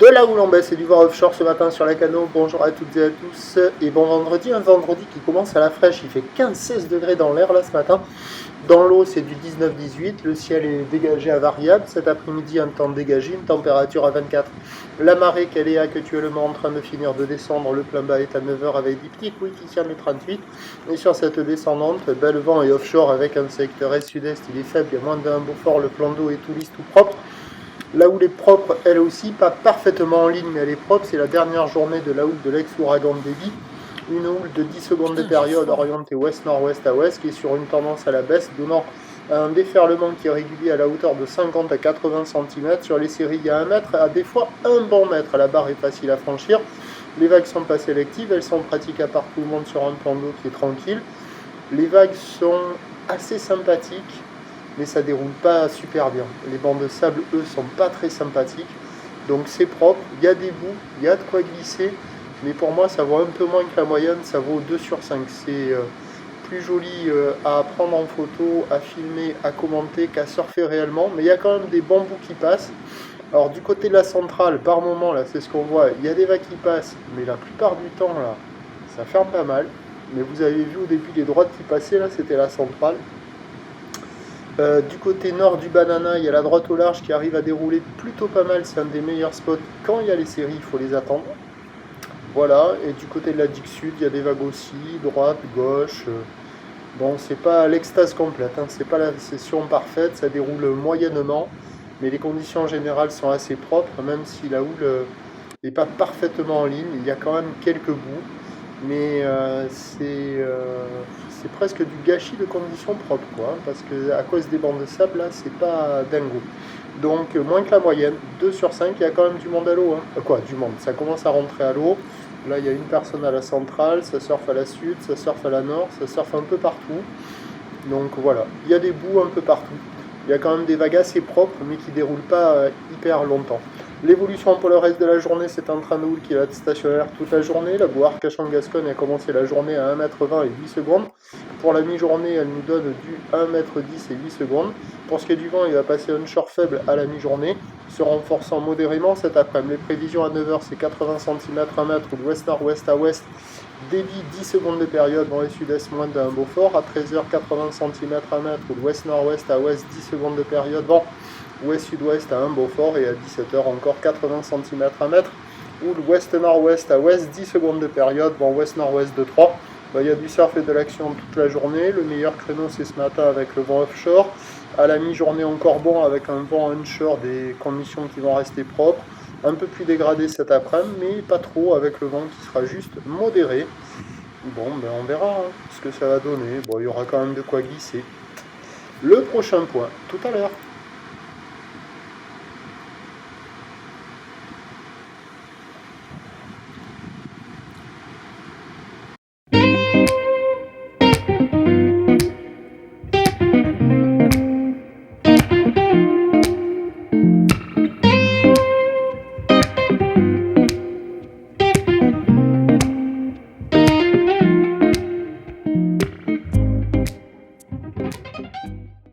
De la houle en baisse et du vent offshore ce matin sur les canaux. Bonjour à toutes et à tous et bon vendredi, un vendredi qui commence à la fraîche. Il fait 15-16 degrés dans l'air là ce matin. Dans l'eau c'est du 19-18, le ciel est dégagé à variable. Cet après-midi un temps dégagé, une température à 24. La marée qu'elle est actuellement en train de finir de descendre, le plein bas est à 9h avec des petits couilles qui tiennent les 38. Et sur cette descendante, le vent est offshore avec un secteur est-sud-est, il est faible, il y a moins d'un Beaufort, le plan d'eau est tout lisse, tout propre. La houle est propre, elle aussi, pas parfaitement en ligne, mais elle est propre. C'est la dernière journée de la houle de l'ex-ouragan Debby. Une houle de 10 secondes de période orientée ouest-nord-ouest à ouest, qui est sur une tendance à la baisse, donnant un déferlement qui est régulier à la hauteur de 50 à 80 cm. Sur les séries, il y a 1 mètre, à des fois 1 bon mètre. La barre est facile à franchir. Les vagues sont pas sélectives, elles sont praticables par tout le monde sur un plan d'eau qui est tranquille. Les vagues sont assez sympathiques, mais ça déroule pas super bien. Les bancs de sable, eux, sont pas très sympathiques. Donc c'est propre, il y a des bouts, il y a de quoi glisser, mais pour moi ça vaut un peu moins que la moyenne, ça vaut 2 sur 5. C'est plus joli à prendre en photo, à filmer, à commenter qu'à surfer réellement, mais il y a quand même des bons bouts qui passent. Alors du côté de la centrale, par moment, là c'est ce qu'on voit, il y a des vagues qui passent, mais la plupart du temps, là, ça ferme pas mal. Mais vous avez vu au début les droites qui passaient, là c'était la centrale. Du côté nord du Banana, il y a la droite au large qui arrive à dérouler plutôt pas mal. C'est un des meilleurs spots. Quand il y a les séries, il faut les attendre. Voilà. Et du côté de la Digue Sud, il y a des vagues aussi. Droite, gauche. Bon, c'est pas l'extase complète. Hein. C'est pas la session parfaite. Ça déroule moyennement. Mais les conditions générales sont assez propres. Même si la houle n'est pas parfaitement en ligne. Il y a quand même quelques bouts. Mais c'est presque du gâchis de conditions propres, quoi, parce que à cause des bancs de sable, là, c'est pas dingo. Donc, moins que la moyenne, 2 sur 5, il y a quand même du monde à l'eau. Hein. Quoi, du monde, ça commence à rentrer à l'eau. Là, il y a une personne à la centrale, ça surfe à la sud, ça surfe à la nord, ça surfe un peu partout. Donc voilà, il y a des bouts un peu partout. Il y a quand même des vagues assez propres, mais qui ne déroulent pas hyper longtemps. L'évolution pour le reste de la journée, c'est un train de houle qui va être stationnaire toute la journée. La boue Arcachon-Gascogne a commencé la journée à 1,20 m et 8 secondes. Pour la mi-journée, elle nous donne du 1,10 m et 8 secondes. Pour ce qui est du vent, il va passer onshore faible à la mi-journée, se renforçant modérément cet après-midi. Les prévisions à 9h, c'est 80 cm 1 mètre ou de ouest-nord-ouest à ouest. Débit 10 secondes de période dans les sud-est moins d'un Beaufort. À 13h, 80 cm 1 mètre ou de ouest-nord-ouest à ouest 10 secondes de période. Bon, ouest-sud-ouest à 1 Beaufort et à 17h encore 80 cm à mètre ou l'ouest-nord-ouest à ouest 10 secondes de période, bon ouest-nord-ouest de 3. Il y a du surf et de l'action toute la journée. Le meilleur créneau c'est ce matin avec le vent offshore. À la mi-journée encore bon avec un vent onshore, des conditions qui vont rester propres. Un peu plus dégradé cet après-midi, mais pas trop avec le vent qui sera juste modéré. Bon, on verra ce que ça va donner. Bon, il y aura quand même de quoi glisser. Le prochain point, tout à l'heure.